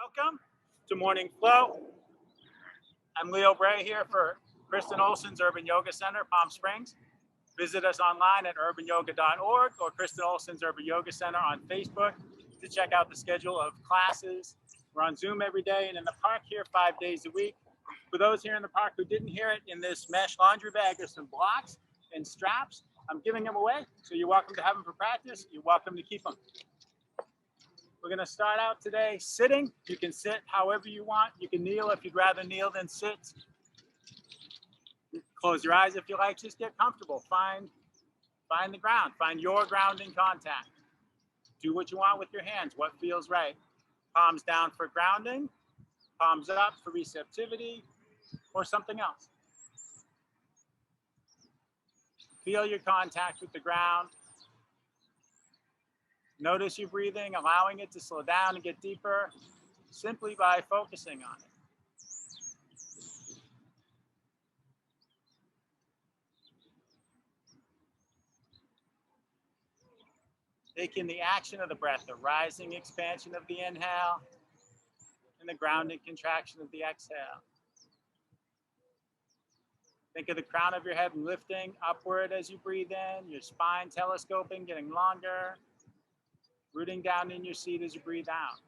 Welcome to Morning Flow. I'm Leo Bray here for Kristen Olson's Urban Yoga Center, Palm Springs. Visit us online at urbanyoga.org or Kristen Olson's Urban Yoga Center on Facebook to check out the schedule of classes. We're on Zoom every day and in the park here 5 days a week. For those here in the park who didn't hear it, in this mesh laundry bag are some blocks and straps. I'm giving them away, so you're welcome to have them for practice. You're welcome to keep them. We're going to start out today sitting. You can sit however you want. You can kneel if you'd rather kneel than sit. Close your eyes if you like. Just get comfortable. Find the ground. Find your grounding contact. Do what you want with your hands, what feels right. Palms down for grounding, palms up for receptivity, or something else. Feel your contact with the ground. Notice your breathing, allowing it to slow down and get deeper simply by focusing on it. Take in the action of the breath, the rising expansion of the inhale and the grounding contraction of the exhale. Think of the crown of your head lifting upward as you breathe in, your spine telescoping, getting longer. Rooting down in your seat as you breathe out.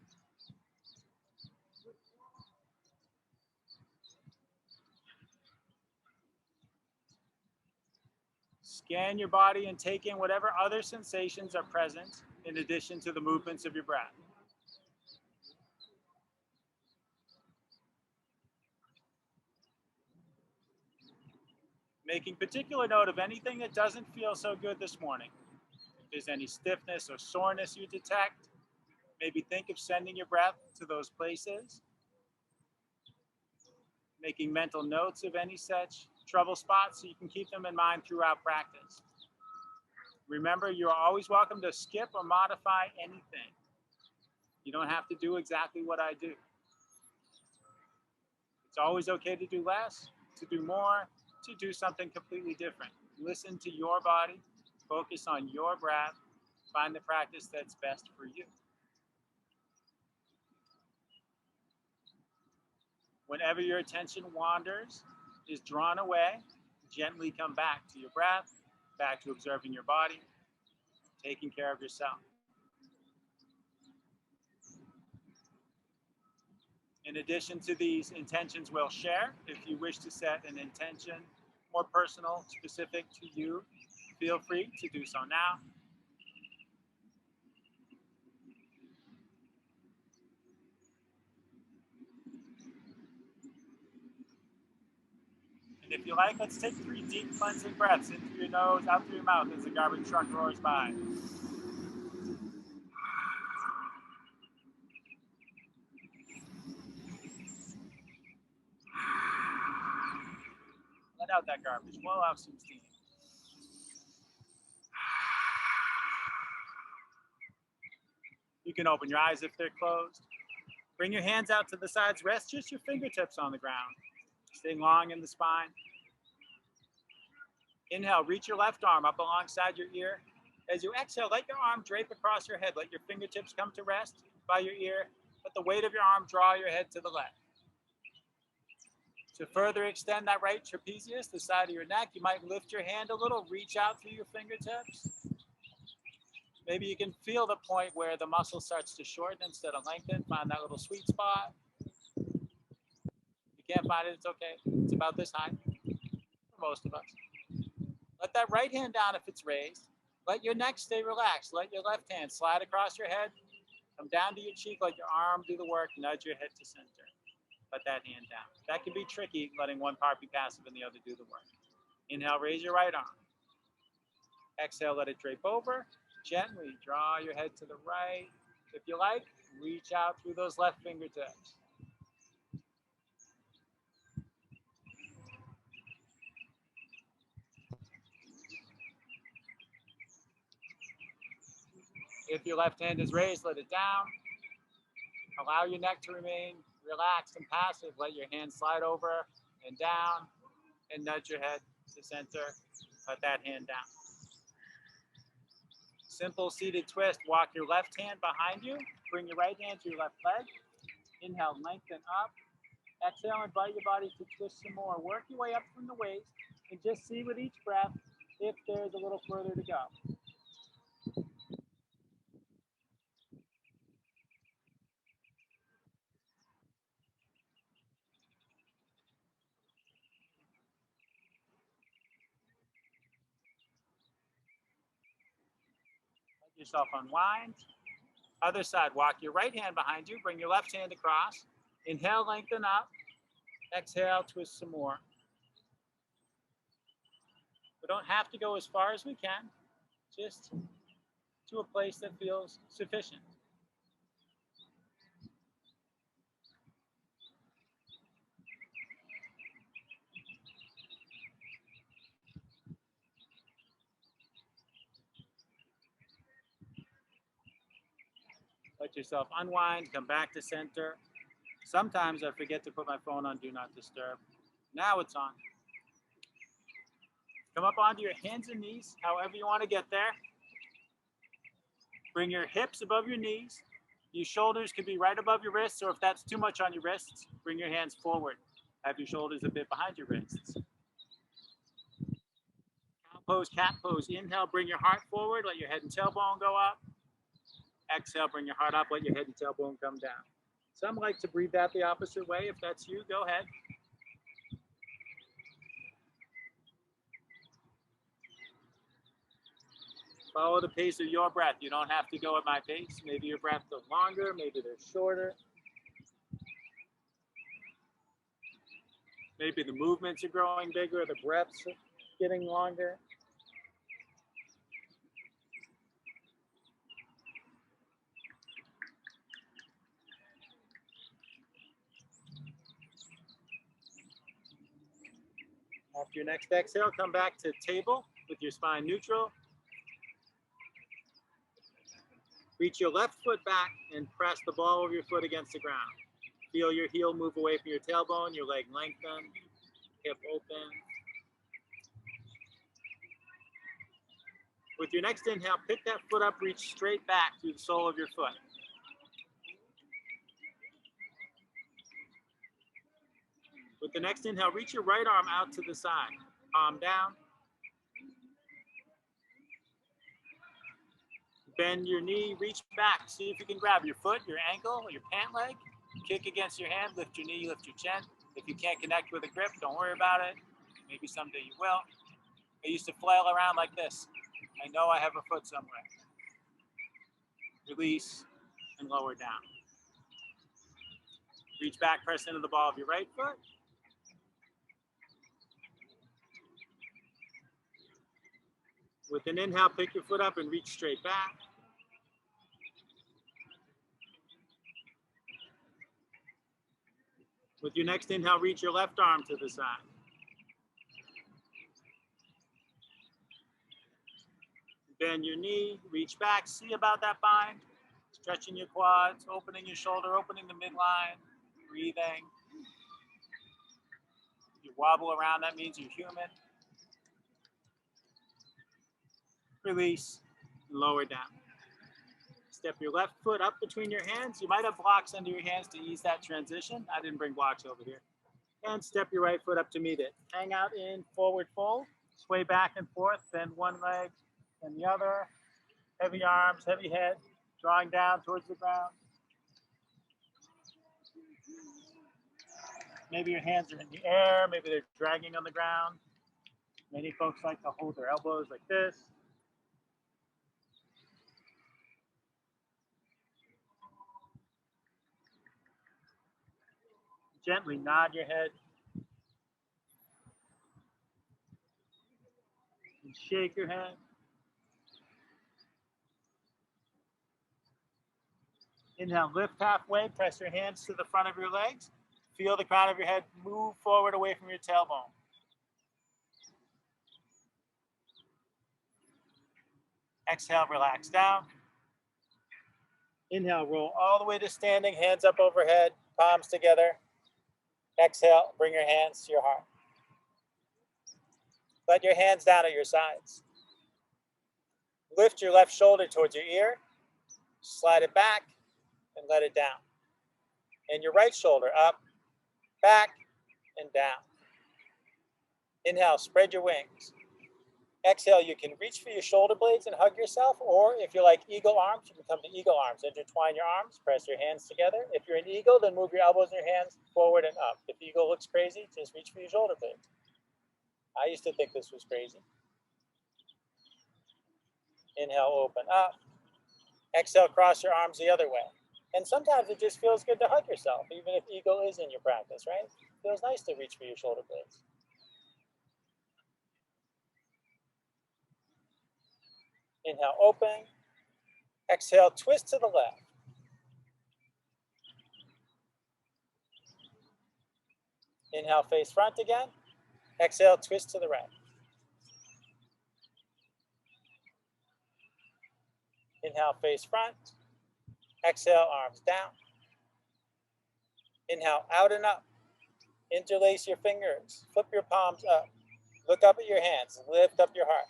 Scan your body and take in whatever other sensations are present in addition to the movements of your breath. Making particular note of anything that doesn't feel so good this morning. If there's any stiffness or soreness you detect, maybe think of sending your breath to those places. Making mental notes of any such trouble spots so you can keep them in mind throughout practice. Remember, you are always welcome to skip or modify anything. You don't have to do exactly what I do. It's always okay to do less, to do more, to do something completely different. Listen to your body. Focus on your breath. Find the practice that's best for you. Whenever your attention wanders, is drawn away, gently come back to your breath, back to observing your body, taking care of yourself. In addition to these intentions we'll share, if you wish to set an intention more personal, specific to you, feel free to do so now. And if you like, let's take 3 deep cleansing breaths in through your nose, out through your mouth as the garbage truck roars by. Let out that garbage. Blow out some steam. You can open your eyes if they're closed. Bring your hands out to the sides. Rest just your fingertips on the ground. Staying long in the spine. Inhale, reach your left arm up alongside your ear. As you exhale, let your arm drape across your head. Let your fingertips come to rest by your ear. Let the weight of your arm draw your head to the left. To further extend that right trapezius, the side of your neck, you might lift your hand a little, reach out through your fingertips. Maybe you can feel the point where the muscle starts to shorten instead of lengthen. Find that little sweet spot. If you can't find it, it's okay. It's about this high for most of us. Let that right hand down if it's raised. Let your neck stay relaxed. Let your left hand slide across your head. Come down to your cheek. Let your arm do the work. Nudge your head to center. Let that hand down. That can be tricky, letting one part be passive and the other do the work. Inhale, raise your right arm. Exhale, let it drape over. Gently draw your head to the right. If you like, reach out through those left fingertips. If your left hand is raised, let it down. Allow your neck to remain relaxed and passive. Let your hand slide over and down and nudge your head to center. Let that hand down. Simple seated twist. Walk your left hand behind you. Bring your right hand to your left leg. Inhale, lengthen up. Exhale, invite your body to twist some more. Work your way up from the waist and just see with each breath if there's a little further to go. Let yourself unwind. Other side, walk your right hand behind you. Bring your left hand across. Inhale, lengthen up. Exhale, twist some more. We don't have to go as far as we can, just to a place that feels sufficient. Let yourself unwind, come back to center. Sometimes I forget to put my phone on Do Not Disturb. Now it's on. Come up onto your hands and knees, however you want to get there. Bring your hips above your knees. Your shoulders could be right above your wrists, or if that's too much on your wrists, bring your hands forward. Have your shoulders a bit behind your wrists. Cow pose, cat pose. Inhale, bring your heart forward. Let your head and tailbone go up. Exhale, bring your heart up. Let your head and tailbone come down. Some like to breathe that the opposite way. If that's you, go ahead. Follow the pace of your breath. You don't have to go at my pace. Maybe your breaths are longer, maybe they're shorter. Maybe the movements are growing bigger, the breaths are getting longer. After your next exhale, come back to table with your spine neutral. Reach your left foot back and press the ball of your foot against the ground. Feel your heel move away from your tailbone, your leg lengthen, hip open. With your next inhale, pick that foot up, reach straight back through the sole of your foot. With the next inhale, reach your right arm out to the side, palm down. Bend your knee, reach back. See if you can grab your foot, your ankle, or your pant leg. Kick against your hand, lift your knee, lift your chin. If you can't connect with a grip, don't worry about it. Maybe someday you will. I used to flail around like this. I know I have a foot somewhere. Release and lower down. Reach back, press into the ball of your right foot. With an inhale, pick your foot up and reach straight back. With your next inhale, reach your left arm to the side. Bend your knee, reach back, see about that bind. Stretching your quads, opening your shoulder, opening the midline, breathing. If you wobble around, that means you're human. Release, lower down. Step your left foot up between your hands. You might have blocks under your hands to ease that transition. I didn't bring blocks over here. And step your right foot up to meet it. Hang out in forward fold. Sway back and forth, bend one leg and the other. Heavy arms, heavy head, drawing down towards the ground. Maybe your hands are in the air, maybe they're dragging on the ground. Many folks like to hold their elbows like this. Gently nod your head. And shake your head. Inhale, lift halfway, press your hands to the front of your legs. Feel the crown of your head move forward away from your tailbone. Exhale, relax down. Inhale, roll all the way to standing, hands up overhead, palms together. Exhale, bring your hands to your heart. Let your hands down at your sides. Lift your left shoulder towards your ear. Slide it back and let it down. And your right shoulder up, back, and down. Inhale, spread your wings. Exhale, you can reach for your shoulder blades and hug yourself, or if you're like eagle arms, you can come to eagle arms. Intertwine your arms, press your hands together. If you're an eagle, then move your elbows and your hands forward and up. If eagle looks crazy, just reach for your shoulder blades. I used to think this was crazy. Inhale, open up. Exhale, cross your arms the other way. And sometimes it just feels good to hug yourself, even if eagle is in your practice, right? It feels nice to reach for your shoulder blades. Inhale, open. Exhale, twist to the left. Inhale, face front again. Exhale, twist to the right. Inhale, face front. Exhale, arms down. Inhale, out and up. Interlace your fingers. Flip your palms up. Look up at your hands. Lift up your heart.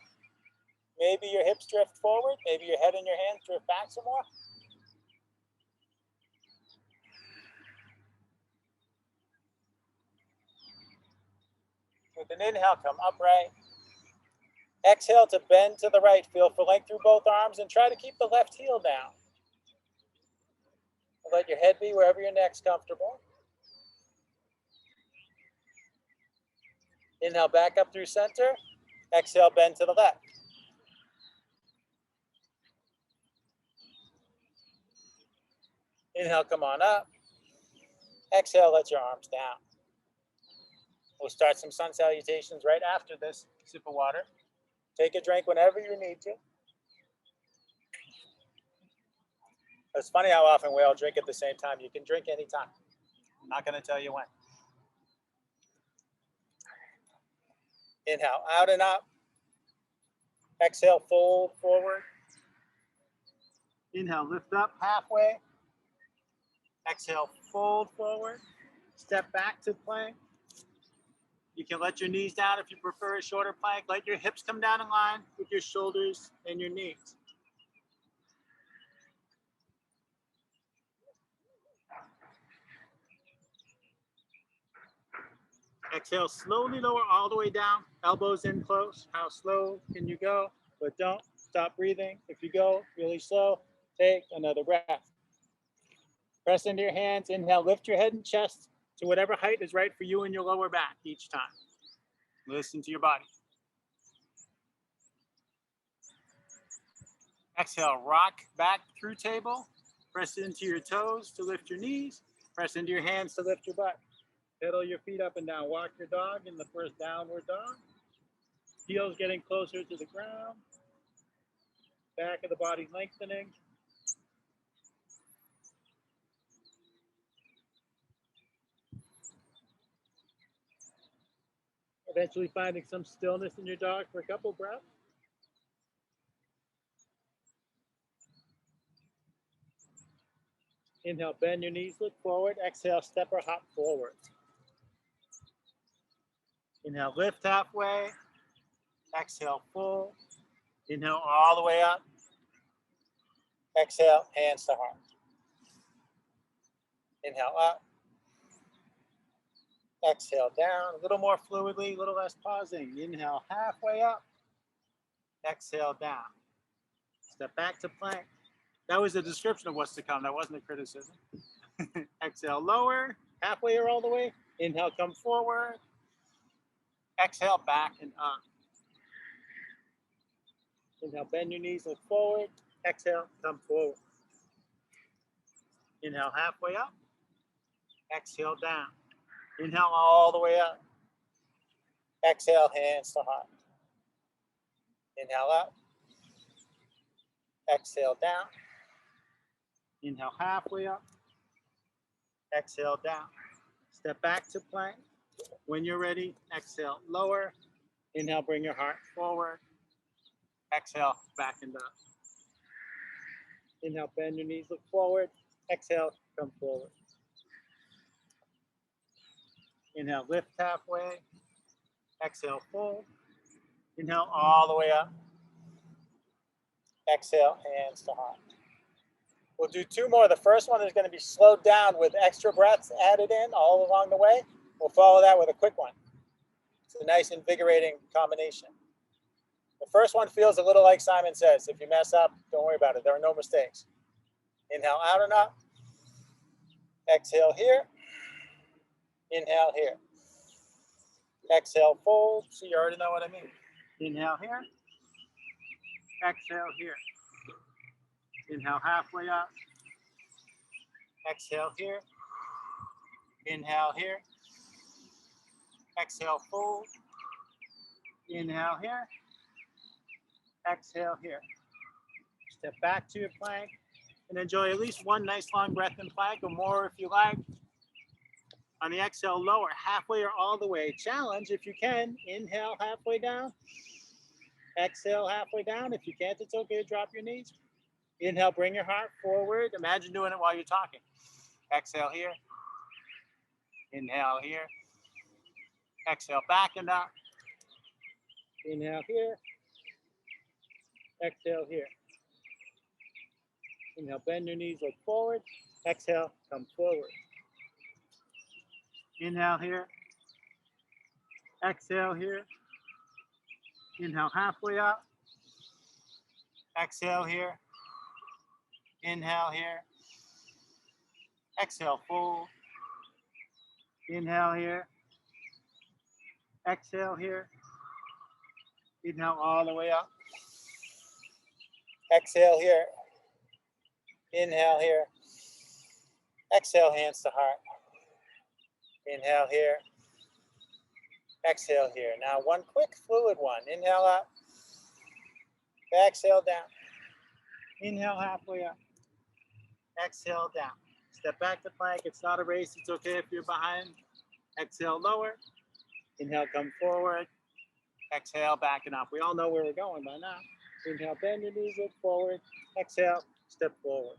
Maybe your hips drift forward. Maybe your head and your hands drift back some more. With an inhale, come upright. Exhale to bend to the right. Feel for length through both arms and try to keep the left heel down. Let your head be wherever your neck's comfortable. Inhale, back up through center. Exhale, bend to the left. Inhale, come on up. Exhale, let your arms down. We'll start some sun salutations right after this sip of water. Take a drink whenever you need to. It's funny how often we all drink at the same time. You can drink anytime. I'm not going to tell you when. Inhale, out and up. Exhale, fold forward. Inhale, lift up halfway. Exhale, fold forward. Step back to plank. You can let your knees down if you prefer a shorter plank. Let your hips come down in line with your shoulders and your knees. Exhale, slowly lower all the way down. Elbows in close. How slow can you go? But don't stop breathing. If you go really slow, take another breath. Press into your hands. Inhale, lift your head and chest to whatever height is right for you in your lower back each time. Listen to your body. Exhale, rock back through table. Press into your toes to lift your knees. Press into your hands to lift your butt. Pedal your feet up and down. Walk your dog in the first downward dog. Heels getting closer to the ground. Back of the body lengthening. Eventually finding some stillness in your dog for a couple breaths. Inhale, bend your knees, look forward. Exhale, step or hop forward. Inhale, lift halfway. Exhale, full. Inhale, all the way up. Exhale, hands to heart. Inhale, up. Exhale, down. A little more fluidly, a little less pausing. Inhale, halfway up. Exhale, down. Step back to plank. That was a description of what's to come. That wasn't a criticism. Exhale, lower. Halfway or all the way. Inhale, come forward. Exhale, back and up. Inhale, bend your knees, look forward. Exhale, come forward. Inhale, halfway up. Exhale, down. Inhale, all the way up. Exhale, hands to heart. Inhale, up. Exhale, down. Inhale, halfway up. Exhale, down. Step back to plank. When you're ready, exhale, lower. Inhale, bring your heart forward. Exhale, back and up. Inhale, bend your knees, look forward. Exhale, come forward. Inhale, lift halfway. Exhale, fold. Inhale, all the way up. Exhale, hands to heart. We'll do two more. The first one is going to be slowed down with extra breaths added in all along the way. We'll follow that with a quick one. It's a nice invigorating combination. The first one feels a little like Simon Says. If you mess up, don't worry about it. There are no mistakes. Inhale out and up. Exhale here. Inhale here. Exhale, fold. So you already know what I mean. Inhale here. Exhale here. Inhale halfway up. Exhale here. Inhale here. Exhale, fold. Inhale here. Exhale here. Step back to your plank and enjoy at least one nice long breath in plank, or more if you like. On the exhale, lower halfway or all the way. Challenge if you can. Inhale halfway down. Exhale halfway down. If you can't, it's okay to drop your knees. Inhale, bring your heart forward. Imagine doing it while you're talking. Exhale here. Inhale here. Exhale back and up. Inhale here. Exhale here. Inhale, bend your knees, look forward. Exhale, come forward. Inhale here. Exhale here. Inhale halfway up. Exhale here. Inhale here. Exhale, fold. Inhale here. Exhale here. Inhale all the way up. Exhale here. Inhale here. Exhale, hands to heart. Inhale here. Exhale here. Now one quick fluid one. Inhale up. Exhale down. Inhale halfway up. Exhale down. Step back to plank. It's not a race. It's okay if you're behind. Exhale, lower. Inhale, come forward. Exhale, back and up. We all know where we're going by now. Inhale, bend your knees, look forward. Exhale, step forward.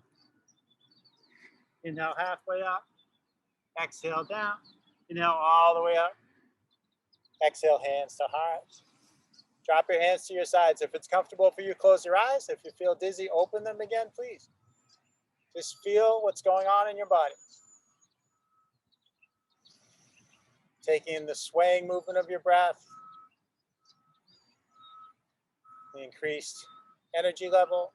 Inhale, halfway up. Exhale, down. Inhale, all the way up. Exhale, hands to heart. Drop your hands to your sides. If it's comfortable for you, close your eyes. If you feel dizzy, open them again, please. Just feel what's going on in your body. Taking the swaying movement of your breath, the increased energy level.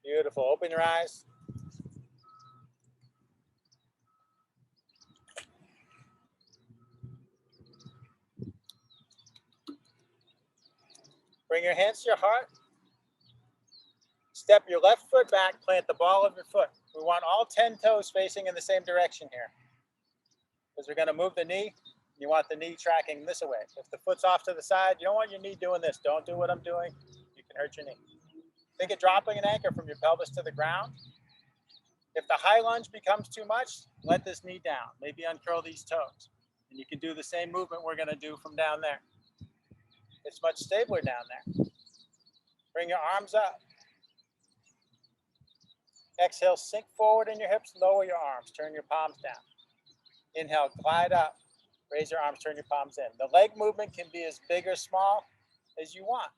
Beautiful. Open your eyes. Bring your hands to your heart. Step your left foot back, plant the ball of your foot. We want all 10 toes facing in the same direction here. Because we're going to move the knee. You want the knee tracking this way. If the foot's off to the side, you don't want your knee doing this. Don't do what I'm doing. You can hurt your knee. Think of dropping an anchor from your pelvis to the ground. If the high lunge becomes too much, let this knee down. Maybe uncurl these toes. And you can do the same movement we're going to do from down there. It's much stabler down there. Bring your arms up. Exhale, sink forward in your hips, lower your arms, turn your palms down. Inhale, glide up, raise your arms, turn your palms in. The leg movement can be as big or small as you want.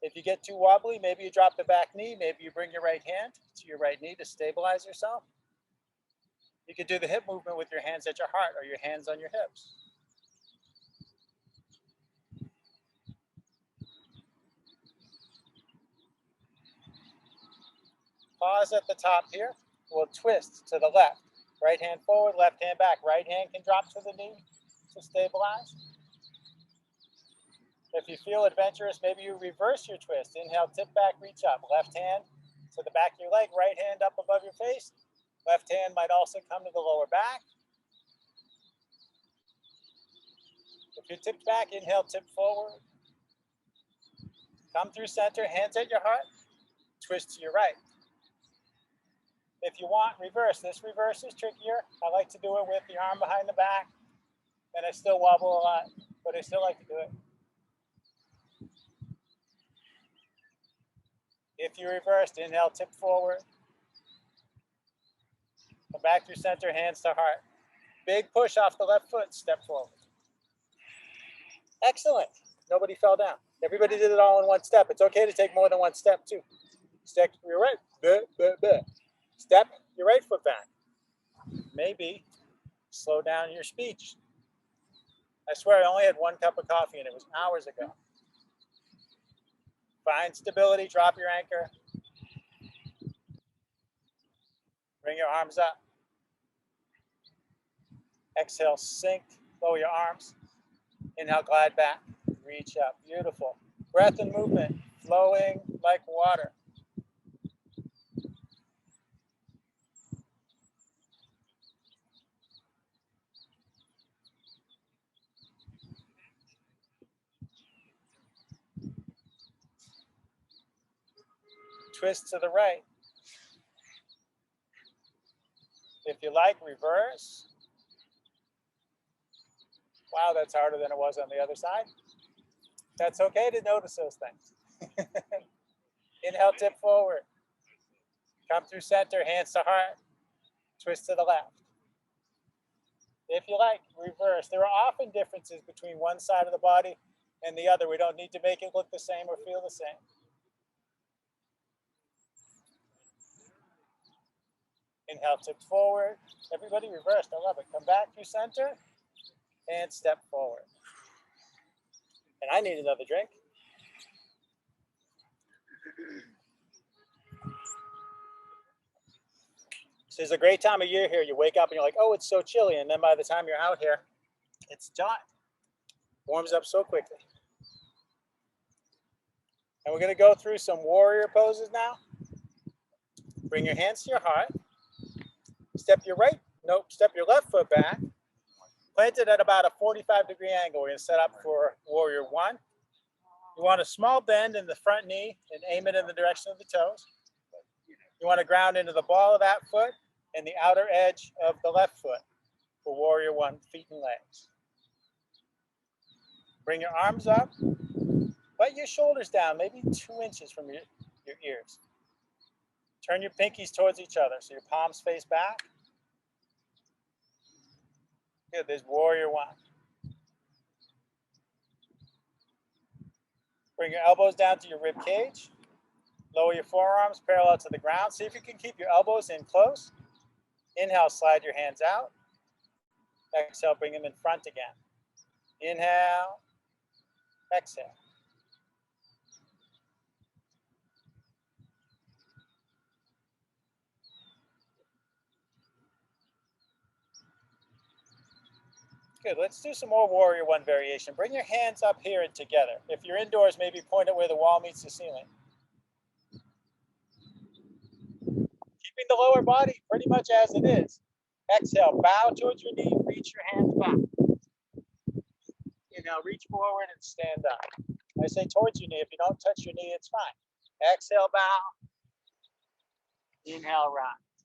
If you get too wobbly, maybe you drop the back knee, maybe you bring your right hand to your right knee to stabilize yourself. You can do the hip movement with your hands at your heart or your hands on your hips. Pause at the top here. We'll twist to the left. Right hand forward, left hand back. Right hand can drop to the knee to stabilize. If you feel adventurous, maybe you reverse your twist. Inhale, tip back, reach up. Left hand to the back of your leg, right hand up above your face. Left hand might also come to the lower back. If you're tipped back, inhale, tip forward. Come through center, hands at your heart. Twist to your right. If you want, reverse. This reverse is trickier. I like to do it with the arm behind the back. And I still wobble a lot, but I still like to do it. If you reversed, inhale, tip forward. Come back through center, hands to heart. Big push off the left foot, step forward. Excellent. Nobody fell down. Everybody did it all in one step. It's okay to take more than one step too. Step your right, step your right foot back. Maybe slow down your speech. I swear I only had 1 cup of coffee and it was hours ago. Find stability, drop your anchor. Bring your arms up. Exhale, sink, lower your arms. Inhale, glide back, reach up. Beautiful. Breath and movement, flowing like water. Twist to the right. If you like, reverse. Wow, that's harder than it was on the other side. That's okay to notice those things. Inhale, tip forward. Come through center, hands to heart. Twist to the left. If you like, reverse. There are often differences between one side of the body and the other. We don't need to make it look the same or feel the same. Inhale, tip forward. Everybody reversed. I love it. Come back through center and step forward. And I need another drink. This is a great time of year here. You wake up and you're like, oh, it's so chilly. And then by the time you're out here, it's hot. Warms up so quickly. And we're going to go through some warrior poses now. Bring your hands to your heart. Step your left foot back. Plant it at about a 45-degree angle. We're going to set up for warrior 1. You want a small bend in the front knee and aim it in the direction of the toes. You want to ground into the ball of that foot and the outer edge of the left foot for warrior 1, feet and legs. Bring your arms up. Let your shoulders down, maybe 2 inches from your ears. Turn your pinkies towards each other so your palms face back. Good, there's warrior 1. Bring your elbows down to your rib cage. Lower your forearms parallel to the ground. See if you can keep your elbows in close. Inhale, slide your hands out. Exhale, bring them in front again. Inhale, exhale. Good, let's do some more warrior 1 variation. Bring your hands up here and together. If you're indoors, maybe point it where the wall meets the ceiling. Keeping the lower body pretty much as it is. Exhale, bow towards your knee, reach your hands back. Inhale, reach forward and stand up. I say towards your knee. If you don't touch your knee, it's fine. Exhale, bow. Inhale, rise.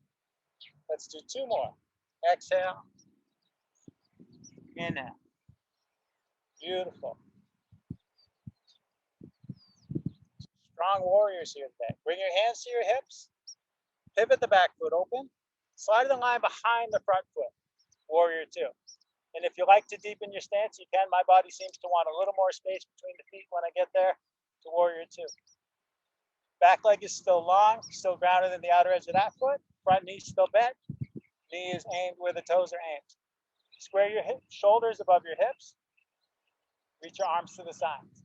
Let's do 2 more. Exhale. Inhale. Beautiful. Strong warriors here today. Bring your hands to your hips. Pivot the back foot open. Slide the line behind the front foot. Warrior 2. And if you like to deepen your stance, you can. My body seems to want a little more space between the feet when I get there to warrior 2. Back leg is still long, still grounded in the outer edge of that foot. Front knee still bent. Knee is aimed where the toes are aimed. Square your shoulders above your hips. Reach your arms to the sides.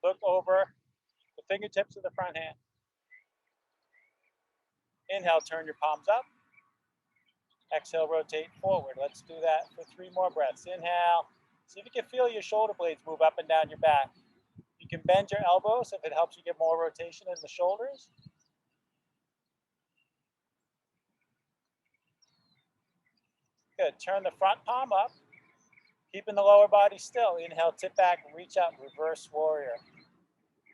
Look over the fingertips of the front hand. Inhale, turn your palms up. Exhale, rotate forward. Let's do that for 3 more breaths. Inhale. See if you can feel your shoulder blades move up and down your back. You can bend your elbows if it helps you get more rotation in the shoulders. Good. Turn the front palm up. Keeping the lower body still. Inhale, tip back, reach up, reverse warrior.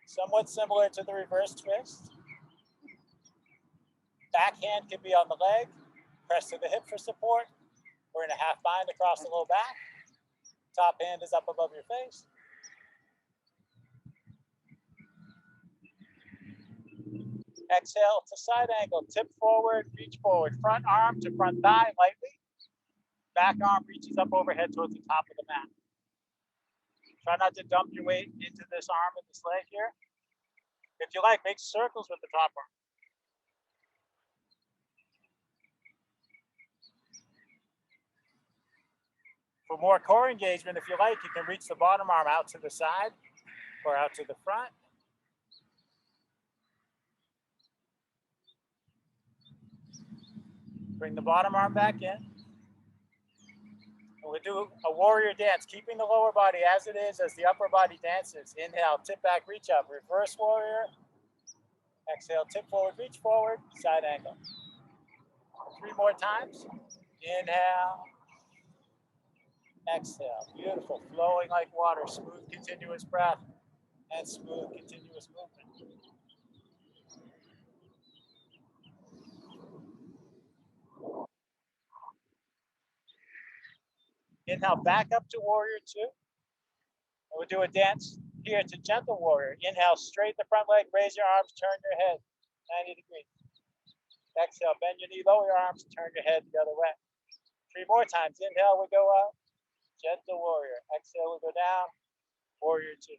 Somewhat similar to the reverse twist. Back hand could be on the leg. Press to the hip for support. We're in a half bind across the low back. Top hand is up above your face. Exhale to side angle, tip forward, reach forward. Front arm to front thigh lightly. Back arm reaches up overhead towards the top of the mat. Try not to dump your weight into this arm and this leg here. If you like, make circles with the top arm. For more core engagement, if you like, you can reach the bottom arm out to the side or out to the front. Bring the bottom arm back in. And we'll do a warrior dance, keeping the lower body as it is as the upper body dances. Inhale, tip back, reach up, reverse warrior. Exhale, tip forward, reach forward, side angle. 3 more times. Inhale. Exhale. Beautiful. Flowing like water. Smooth, continuous breath and smooth, continuous movement. Inhale, back up to warrior 2. And we'll do a dance here to gentle warrior. Inhale, straighten the front leg, raise your arms, turn your head 90 degrees. Exhale, bend your knee, lower your arms, turn your head the other way. 3 more times. Inhale, we go up, gentle warrior. Exhale, we go down, warrior 2.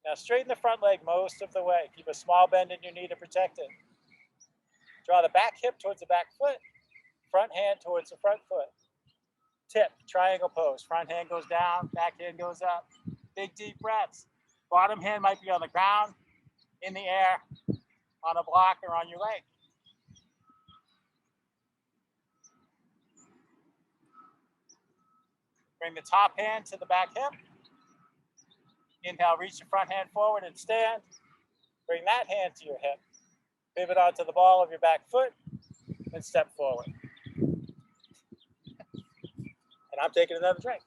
Now straighten the front leg most of the way. Keep a small bend in your knee to protect it. Draw the back hip towards the back foot, front hand towards the front foot. Tip, triangle pose. Front hand goes down, back hand goes up. Big deep breaths. Bottom hand might be on the ground, in the air, on a block, or on your leg. Bring the top hand to the back hip. Inhale, reach the front hand forward and stand. Bring that hand to your hip. Pivot onto the ball of your back foot and step forward. And I'm taking another drink.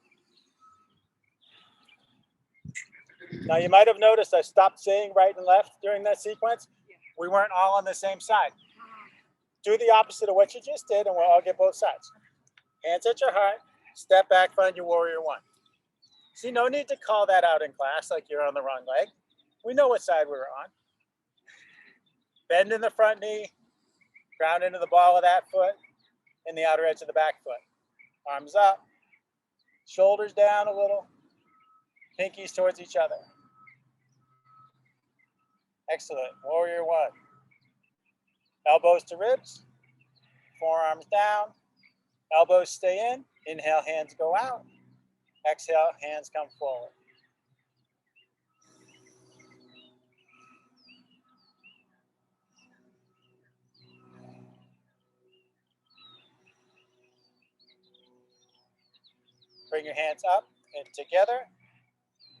Now you might have noticed I stopped saying right and left during that sequence. We weren't all on the same side. Do the opposite of what you just did and we'll all get both sides. Hands at your heart, step back, find your warrior 1. See, no need to call that out in class like you're on the wrong leg. We know what side we're on. Bend in the front knee, ground into the ball of that foot and the outer edge of the back foot. Arms up, shoulders down a little, pinkies towards each other. Excellent. Warrior 1. Elbows to ribs, forearms down, elbows stay in. Inhale, hands go out. Exhale, hands come forward. Bring your hands up and together.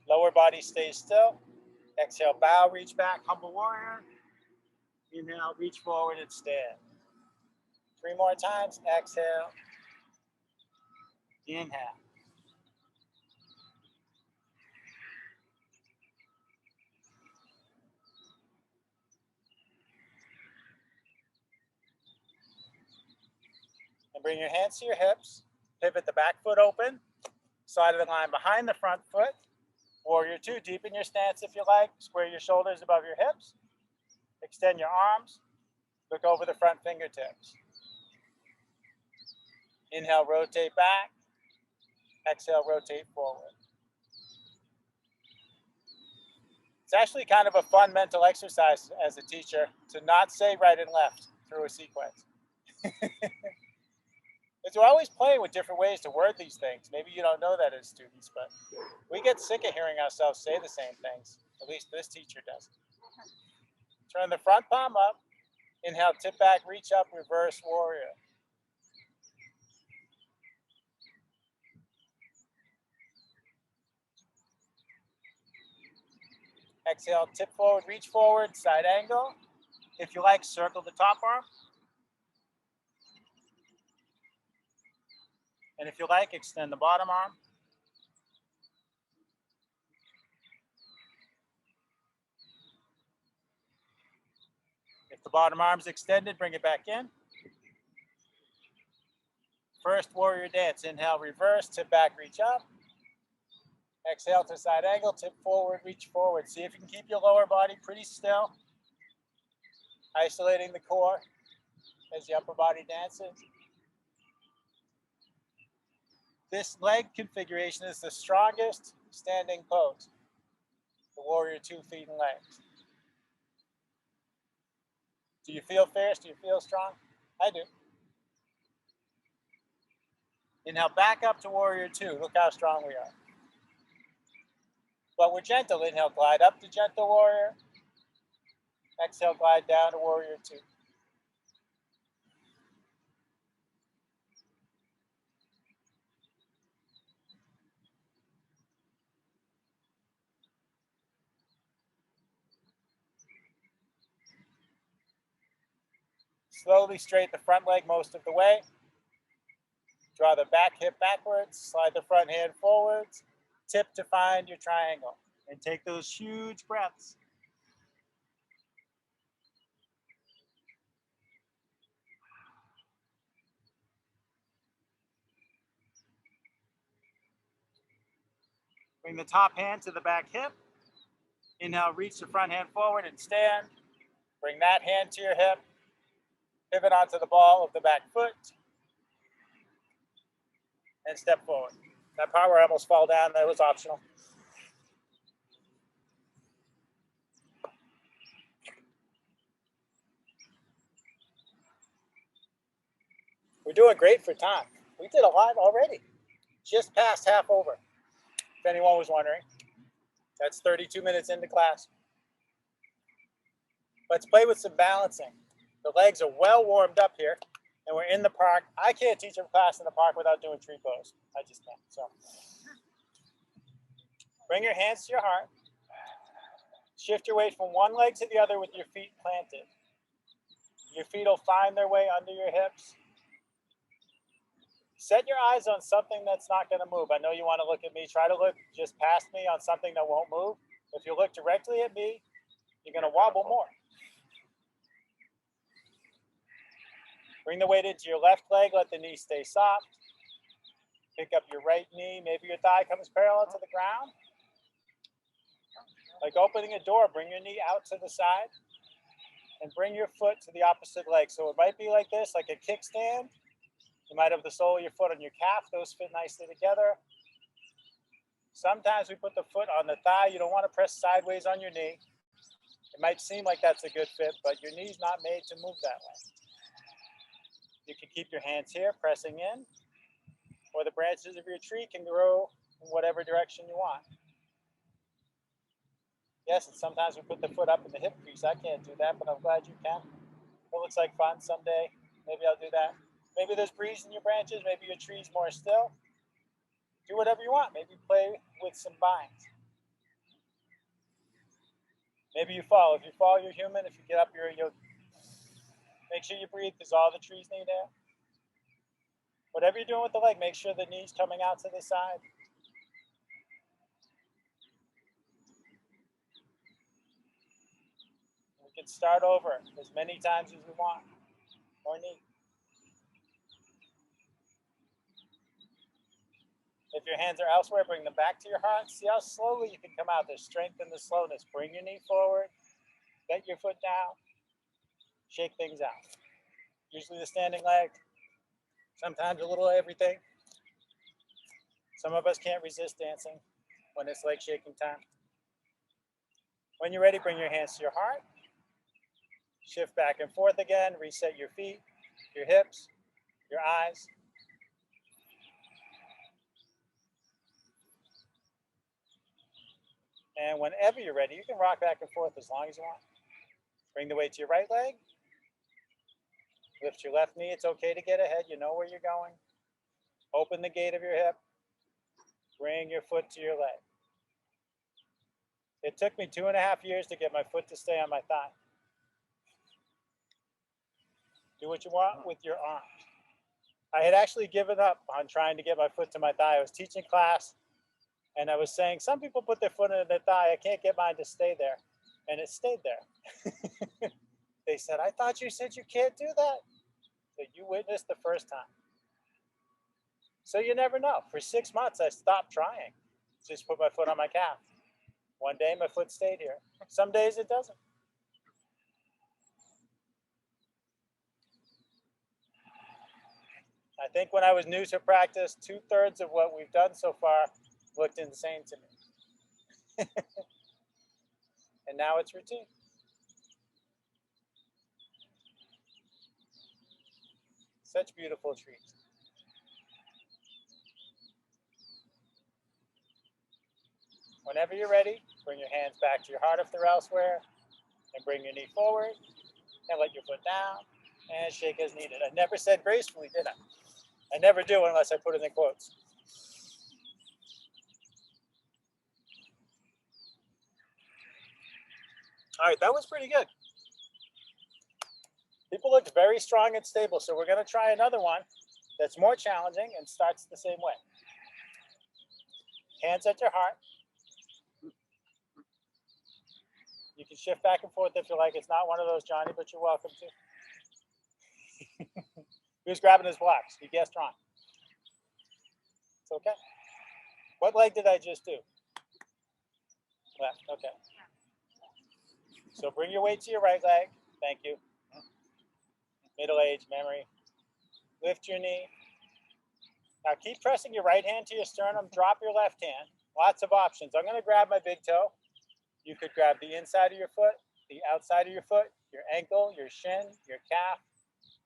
Lower body stays still. Exhale, bow, reach back, humble warrior. Inhale, reach forward and stand. 3 more times. Exhale. Inhale. And bring your hands to your hips. Pivot the back foot open. Side of the line behind the front foot. Warrior 2, deepen your stance if you like. Square your shoulders above your hips. Extend your arms. Look over the front fingertips. Inhale, rotate back. Exhale, rotate forward. It's actually kind of a fun mental exercise as a teacher to not say right and left through a sequence. It's we're always playing with different ways to word these things. Maybe you don't know that as students, but we get sick of hearing ourselves say the same things. At least this teacher does. Turn the front palm up. Inhale, tip back, reach up, reverse warrior. Exhale, tip forward, reach forward, side angle. If you like, circle the top arm. And if you like, extend the bottom arm. If the bottom arm's extended, bring it back in. First warrior dance. Inhale, reverse, tip back, reach up. Exhale to side angle, tip forward, reach forward. See if you can keep your lower body pretty still. Isolating the core as the upper body dances. This leg configuration is the strongest standing pose. The warrior 2 feet and legs. Do you feel fierce? Do you feel strong? I do. Inhale, back up to warrior 2. Look how strong we are. But we're gentle. Inhale, glide up to gentle warrior. Exhale, glide down to warrior 2. Slowly straighten the front leg most of the way. Draw the back hip backwards, slide the front hand forwards, tip to find your triangle, and take those huge breaths. Bring the top hand to the back hip. Inhale, reach the front hand forward and stand. Bring that hand to your hip. Pivot onto the ball of the back foot. And step forward. That part where I almost fall down, that was optional. We're doing great for time. We did a lot already. Just past half over, if anyone was wondering. That's 32 minutes into class. Let's play with some balancing. The legs are well warmed up here, and we're in the park. I can't teach a class in the park without doing tree pose. I just can't. So bring your hands to your heart. Shift your weight from one leg to the other with your feet planted. Your feet will find their way under your hips. Set your eyes on something that's not going to move. I know you want to look at me. Try to look just past me on something that won't move. If you look directly at me, you're going to wobble more. Bring the weight into your left leg. Let the knee stay soft. Pick up your right knee. Maybe your thigh comes parallel to the ground. Like opening a door, bring your knee out to the side and bring your foot to the opposite leg. So it might be like this, like a kickstand. You might have the sole of your foot on your calf. Those fit nicely together. Sometimes we put the foot on the thigh. You don't want to press sideways on your knee. It might seem like that's a good fit, but your knee's not made to move that way. You can keep your hands here, pressing in, or the branches of your tree can grow in whatever direction you want. Yes, and sometimes we put the foot up in the hip crease. I can't do that, but I'm glad you can. It looks like fun someday. Maybe I'll do that. Maybe there's breeze in your branches. Maybe your tree's more still. Do whatever you want. Maybe play with some vines. Maybe you fall. If you fall, you're human. If you get up, you'll make sure you breathe because all the trees need air. Whatever you're doing with the leg, make sure the knee's coming out to the side. We can start over as many times as we want or need. If your hands are elsewhere, bring them back to your heart. See how slowly you can come out. There's strength in the slowness. Bring your knee forward. Bend your foot down. Shake things out. Usually the standing leg. Sometimes a little of everything. Some of us can't resist dancing when it's leg shaking time. When you're ready, bring your hands to your heart. Shift back and forth again. Reset your feet, your hips, your eyes. And whenever you're ready, you can rock back and forth as long as you want. Bring the weight to your right leg. Lift your left knee. It's okay to get ahead. You know where you're going. Open the gate of your hip. Bring your foot to your leg. It took me 2.5 years to get my foot to stay on my thigh. Do what you want with your arms. I had actually given up on trying to get my foot to my thigh. I was teaching class, and I was saying, some people put their foot in their thigh. I can't get mine to stay there. And it stayed there. They said, I thought you said you can't do that. So you witnessed the first time. So you never know. For 6 months, I stopped trying. Just put my foot on my calf. One day, my foot stayed here. Some days it doesn't. I think when I was new to practice, 2/3 of what we've done so far looked insane to me. And now it's routine. Such beautiful trees. Whenever you're ready, bring your hands back to your heart if they're elsewhere, and bring your knee forward, and let your foot down, and shake as needed. I never said gracefully, did I? I never do unless I put it in quotes. All right, that was pretty good. People looked very strong and stable, so we're going to try another one that's more challenging and starts the same way. Hands at your heart. You can shift back and forth if you like. It's not one of those, Johnny, but you're welcome to. Who's grabbing his blocks? You guessed wrong. It's okay. What leg did I just do? Left, okay. So bring your weight to your right leg. Thank you. Middle-aged memory. Lift your knee. Now keep pressing your right hand to your sternum. Drop your left hand. Lots of options. I'm going to grab my big toe. You could grab the inside of your foot, the outside of your foot, your ankle, your shin, your calf,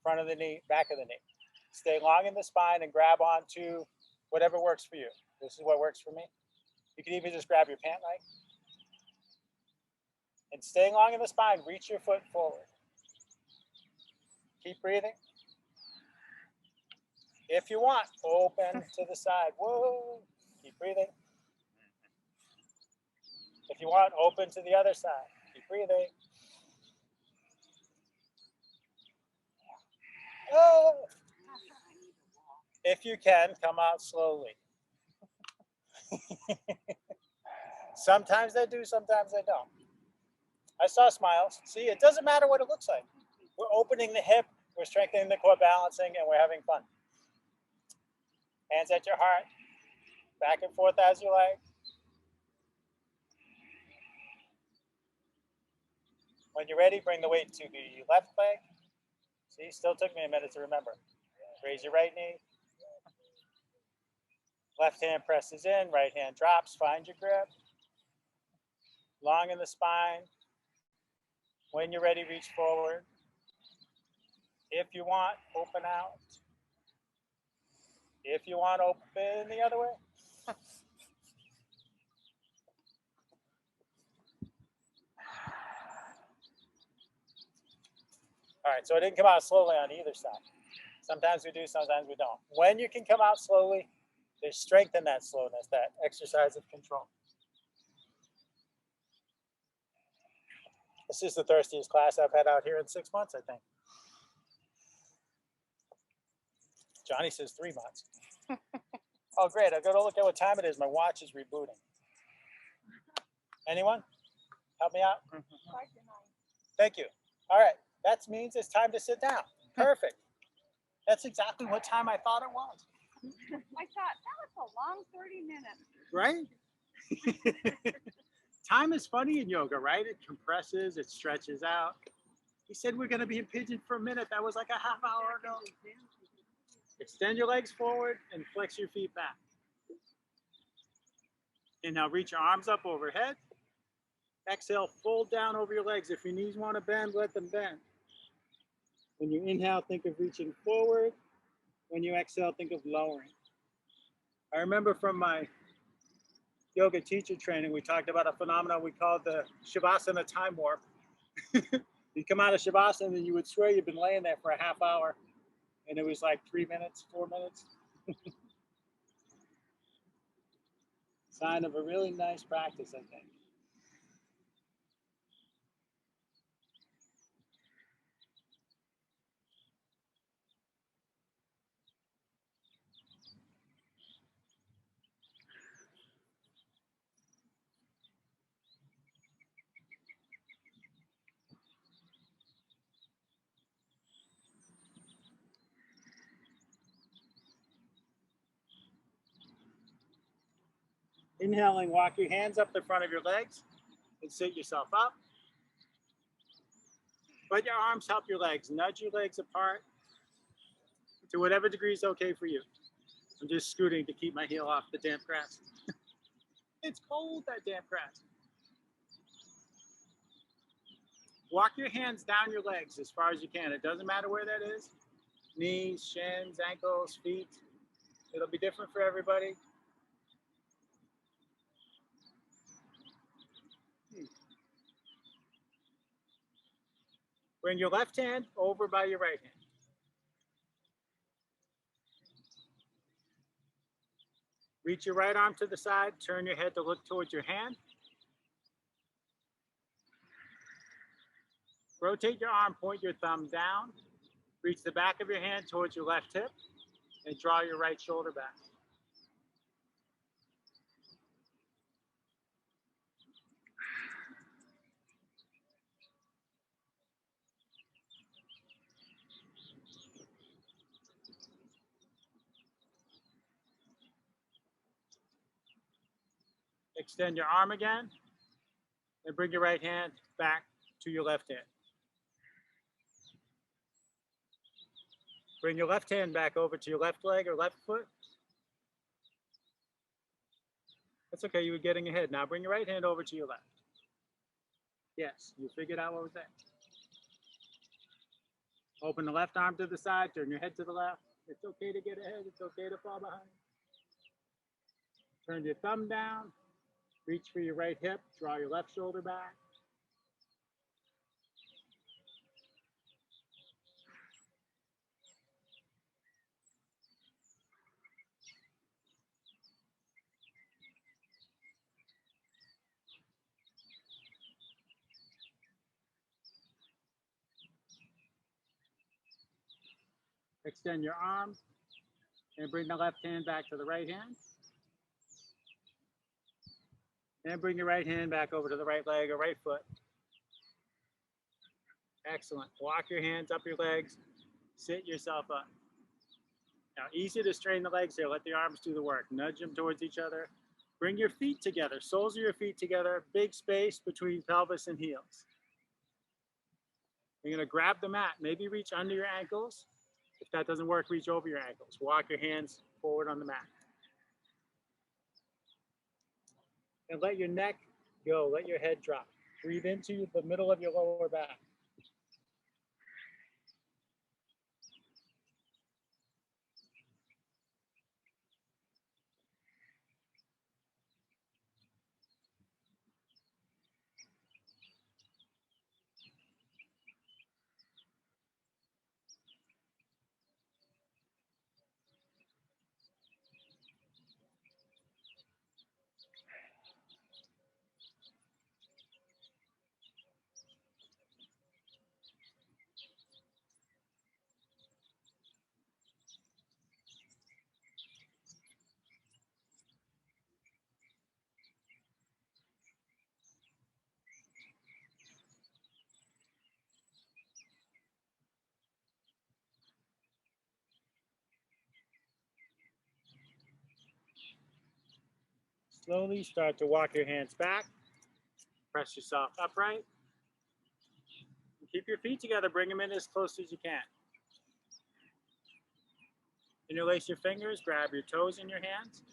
front of the knee, back of the knee. Stay long in the spine and grab onto whatever works for you. This is what works for me. You can even just grab your pant leg. And staying long in the spine, reach your foot forward. Keep breathing. If you want, open to the side. Whoa. Keep breathing. If you want, open to the other side. Keep breathing. Oh. If you can, come out slowly. Sometimes they do, sometimes they don't. I saw smiles. See, it doesn't matter what it looks like. We're opening the hip, we're strengthening the core balancing, and we're having fun. Hands at your heart, back and forth as you like. When you're ready, bring the weight to the left leg. See, still took me a minute to remember. Raise your right knee. Left hand presses in, right hand drops, find your grip. Long in the spine. When you're ready, reach forward. If you want, open out. If you want, open the other way. All right, so it didn't come out slowly on either side. Sometimes we do, sometimes we don't. When you can come out slowly, there's strength in that slowness, that exercise of control. This is the thirstiest class I've had out here in 6 months, I think. Johnny says 3 months. Oh, great. I've got to look at what time it is. My watch is rebooting. Anyone? Help me out? Thank you. All right. That means it's time to sit down. Perfect. That's exactly what time I thought it was. I thought that was a long 30 minutes. Right? Time is funny in yoga, right? It compresses, it stretches out. He said we're going to be in pigeon for a minute. That was like a half hour ago. Extend your legs forward and flex your feet back. And now reach your arms up overhead. Exhale, fold down over your legs. If your knees want to bend, let them bend. When you inhale, think of reaching forward. When you exhale, think of lowering. I remember from my yoga teacher training, we talked about a phenomenon we called the Shavasana time warp. You come out of Shavasana and you would swear you've been laying there for a half hour. And it was like 3 minutes, 4 minutes. Sign of a really nice practice, I think. Inhaling, walk your hands up the front of your legs and sit yourself up. Let your arms help your legs. Nudge your legs apart to whatever degree is okay for you. I'm just scooting to keep my heel off the damp grass. It's cold, that damp grass. Walk your hands down your legs as far as you can. It doesn't matter where that is. Knees, shins, ankles, feet. It'll be different for everybody. Bring your left hand over by your right hand. Reach your right arm to the side. Turn your head to look towards your hand. Rotate your arm, point your thumb down. Reach the back of your hand towards your left hip and draw your right shoulder back. Extend your arm again and bring your right hand back to your left hand. Bring your left hand back over to your left leg or left foot. That's okay, you were getting ahead. Now bring your right hand over to your left. Yes, you figured out what was there. Open the left arm to the side, turn your head to the left. It's okay to get ahead, it's okay to fall behind. Turn your thumb down, reach for your right hip, draw your left shoulder back. Extend your arm and bring the left hand back to the right hand. And bring your right hand back over to the right leg or right foot. Excellent. Walk your hands up your legs. Sit yourself up. Now, easy to straighten the legs here. Let the arms do the work. Nudge them towards each other. Bring your feet together. Soles of your feet together. Big space between pelvis and heels. You're going to grab the mat. Maybe reach under your ankles. If that doesn't work, reach over your ankles. Walk your hands forward on the mat. And let your neck go. Let your head drop. Breathe into the middle of your lower back. Slowly start to walk your hands back. Press yourself upright. And keep your feet together. Bring them in as close as you can. Interlace your fingers. Grab your toes in your hands.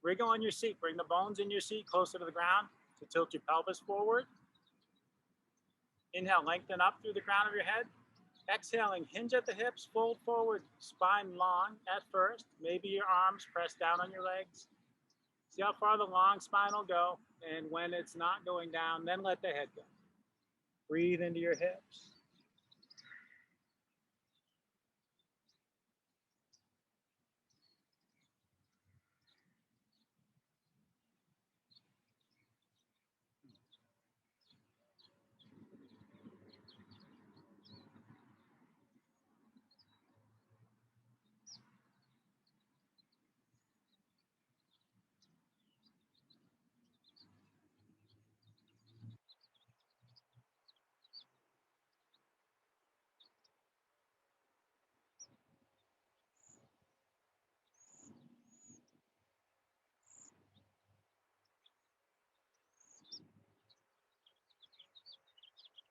Wriggle on your seat. Bring the bones in your seat closer to the ground to tilt your pelvis forward. Inhale, lengthen up through the crown of your head. Exhaling, hinge at the hips, fold forward, spine long at first. Maybe your arms press down on your legs. See how far the long spine will go. And when it's not going down, then let the head go. Breathe into your hips.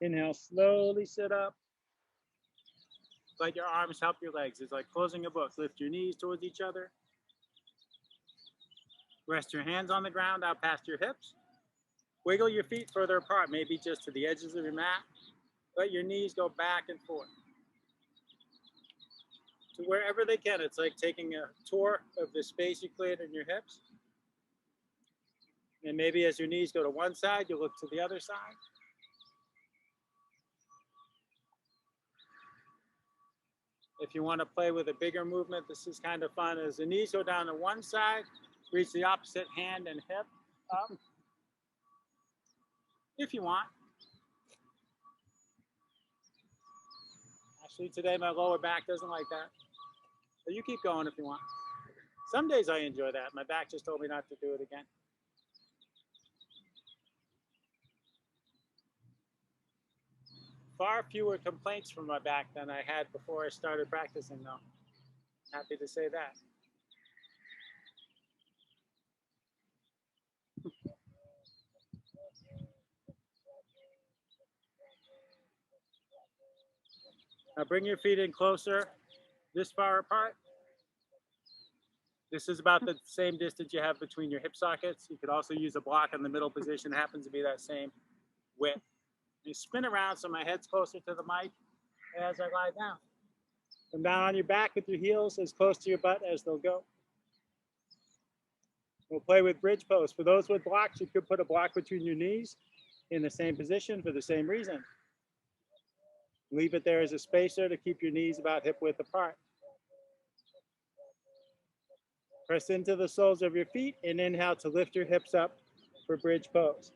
Inhale, slowly sit up. Let your arms help your legs. It's like closing a book. Lift your knees towards each other. Rest your hands on the ground out past your hips. Wiggle your feet further apart, maybe just to the edges of your mat. Let your knees go back and forth to wherever they can. It's like taking a tour of the space you created in your hips. And maybe as your knees go to one side, you look to the other side. If you want to play with a bigger movement, this is kind of fun. As the knees go down to one side, reach the opposite hand and hip up. If you want. Actually, today my lower back doesn't like that. But you keep going if you want. Some days I enjoy that. My back just told me not to do it again. Far fewer complaints from my back than I had before I started practicing, though. Happy to say that. Now bring your feet in closer, this far apart. This is about the same distance you have between your hip sockets. You could also use a block in the middle position. It happens to be that same width. You spin around so my head's closer to the mic as I lie down. Come down on your back with your heels as close to your butt as they'll go. We'll play with bridge pose. For those with blocks, you could put a block between your knees in the same position for the same reason. Leave it there as a spacer to keep your knees about hip width apart. Press into the soles of your feet and inhale to lift your hips up for bridge pose.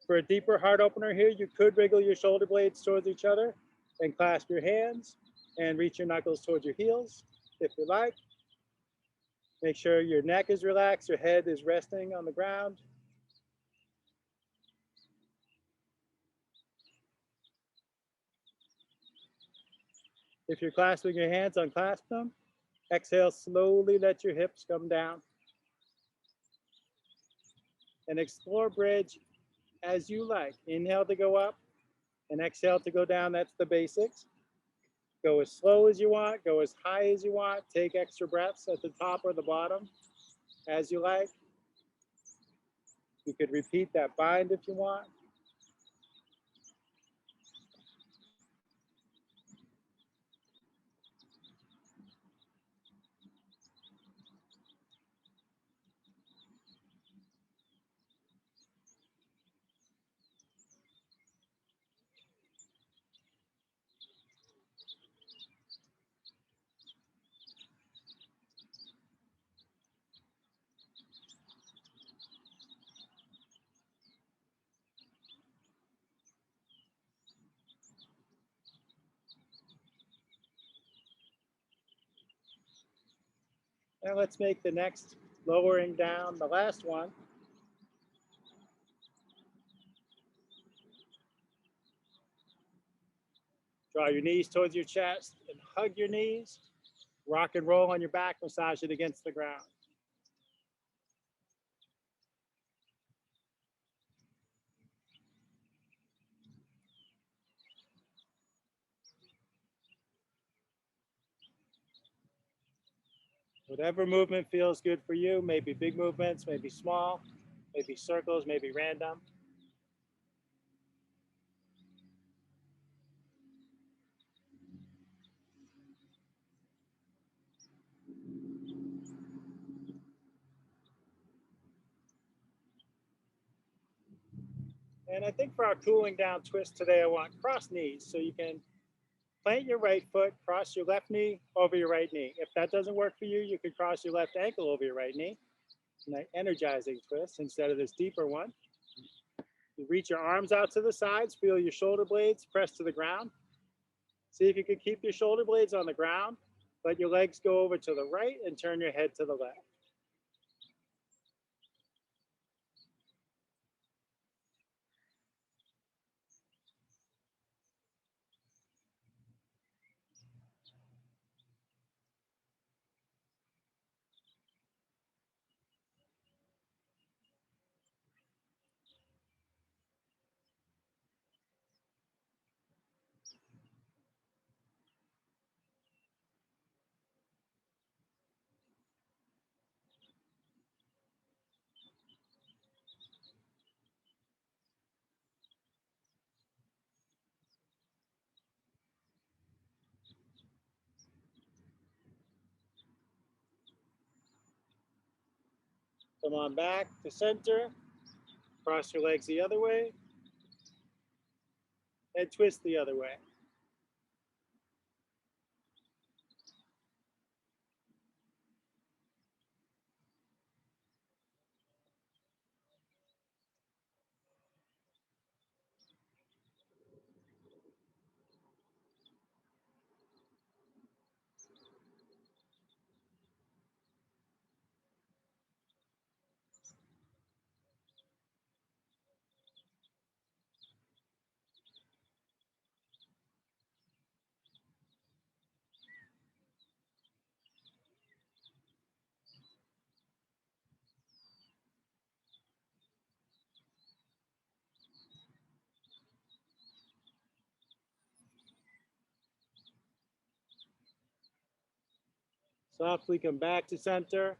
For a deeper heart opener here, you could wriggle your shoulder blades towards each other and clasp your hands and reach your knuckles towards your heels if you like. Make sure your neck is relaxed, your head is resting on the ground. If you're clasping your hands, unclasp them. Exhale, slowly let your hips come down. And explore bridge as you like. Inhale to go up and exhale to go down. That's the basics. Go as slow as you want, go as high as you want. Take extra breaths at the top or the bottom as you like. You could repeat that bind if you want. Now let's make the next lowering down, the last one. Draw your knees towards your chest and hug your knees. Rock and roll on your back, massage it against the ground. Whatever movement feels good for you, maybe big movements, maybe small, maybe circles, maybe random. And I think for our cooling down twist today, I want cross knees. So you can plant your right foot, cross your left knee over your right knee. If that doesn't work for you, you could cross your left ankle over your right knee. An energizing twist instead of this deeper one. You reach your arms out to the sides, feel your shoulder blades press to the ground. See if you can keep your shoulder blades on the ground. Let your legs go over to the right and turn your head to the left. Come on back to center. Cross your legs the other way. And twist the other way. Softly come back to center.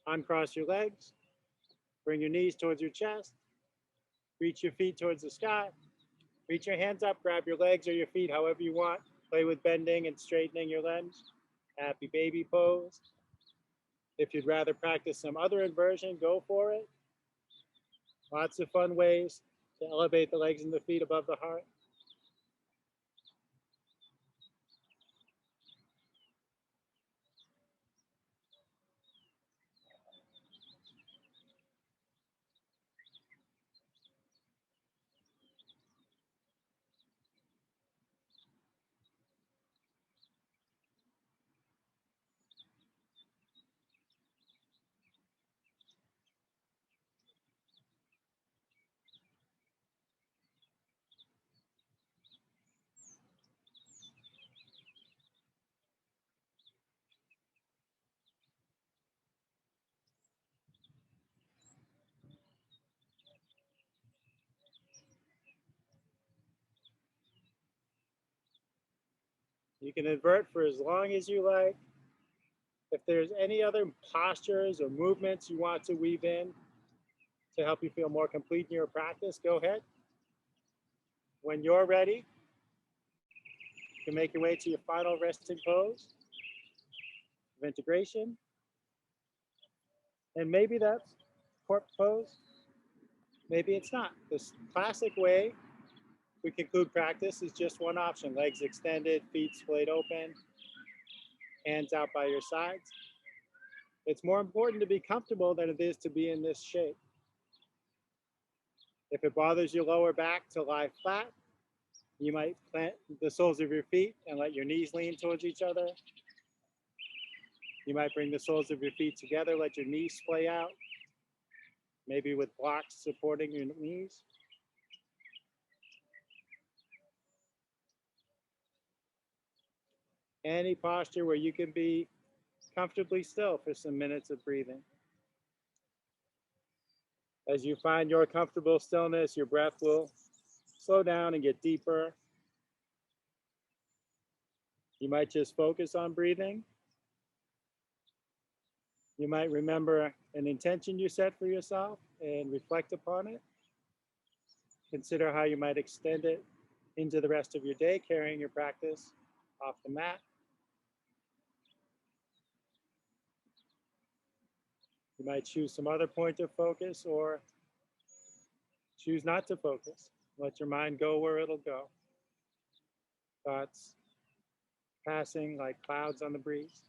Uncross your legs. Bring your knees towards your chest. Reach your feet towards the sky. Reach your hands up, grab your legs or your feet however you want. Play with bending and straightening your limbs. Happy baby pose. If you'd rather practice some other inversion, go for it. Lots of fun ways to elevate the legs and the feet above the heart. You can invert for as long as you like. If there's any other postures or movements you want to weave in to help you feel more complete in your practice, go ahead. When you're ready, you can make your way to your final resting pose of integration. And maybe that's corpse pose. Maybe it's not. This classic way we conclude practice is just one option. Legs extended, feet splayed open, hands out by your sides. It's more important to be comfortable than it is to be in this shape. If it bothers your lower back to lie flat, you might plant the soles of your feet and let your knees lean towards each other. You might bring the soles of your feet together, let your knees splay out, maybe with blocks supporting your knees. Any posture where you can be comfortably still for some minutes of breathing. As you find your comfortable stillness, your breath will slow down and get deeper. You might just focus on breathing. You might remember an intention you set for yourself and reflect upon it. Consider how you might extend it into the rest of your day, carrying your practice off the mat. You might choose some other point of focus or choose not to focus. Let your mind go where it'll go. Thoughts passing like clouds on the breeze.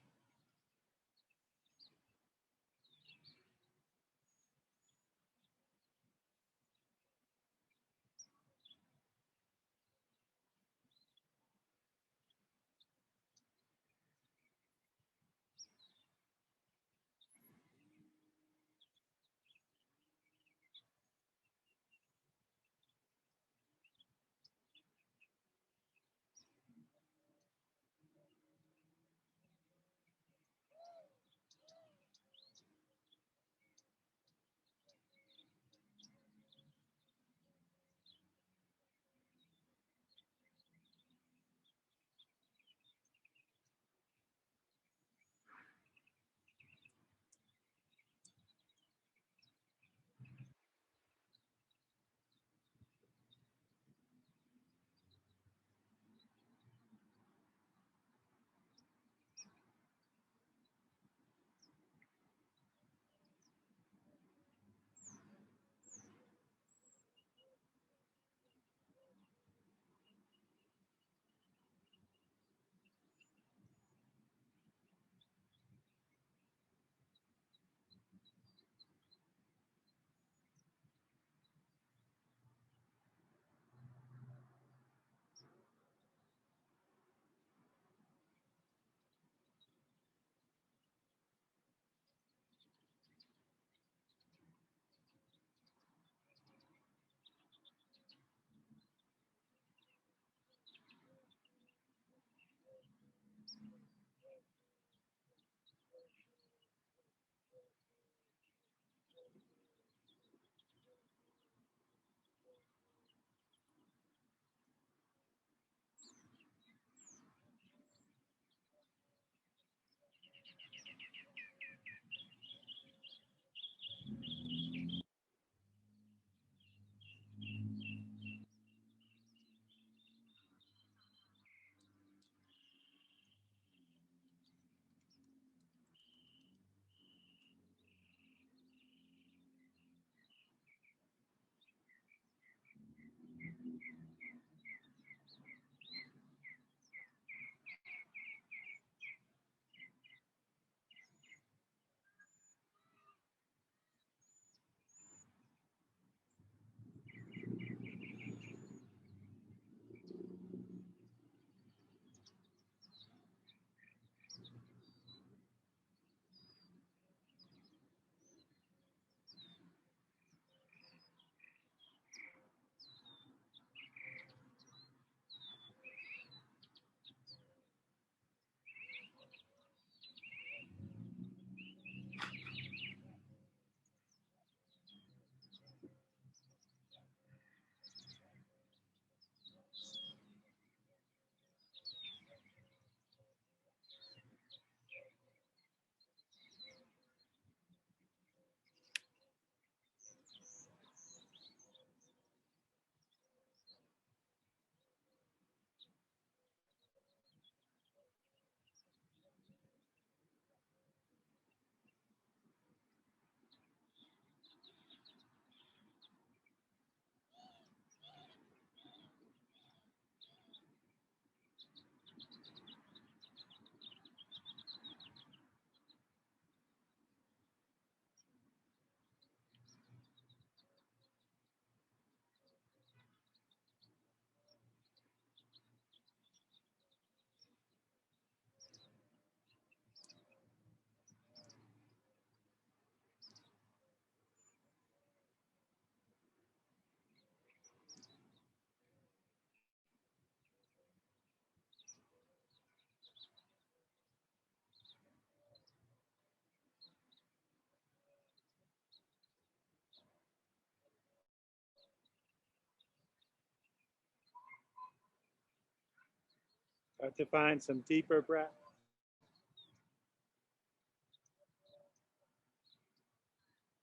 Start to find some deeper breath.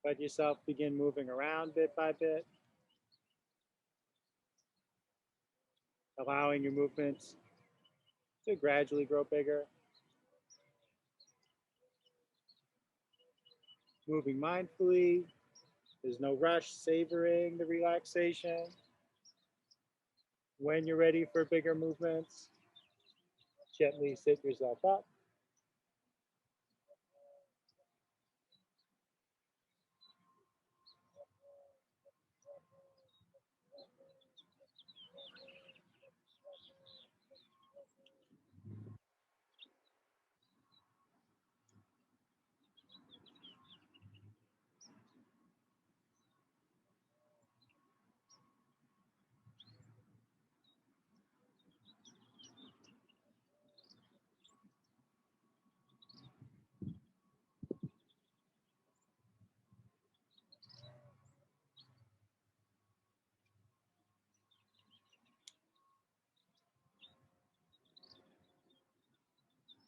Let yourself begin moving around bit by bit, allowing your movements to gradually grow bigger. Moving mindfully, there's no rush, savoring the relaxation. When you're ready for bigger movements, gently sit yourself up.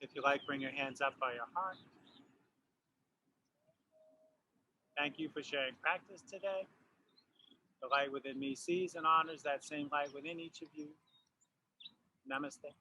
If you like, bring your hands up by your heart. Thank you for sharing practice today. The light within me sees and honors that same light within each of you. Namaste.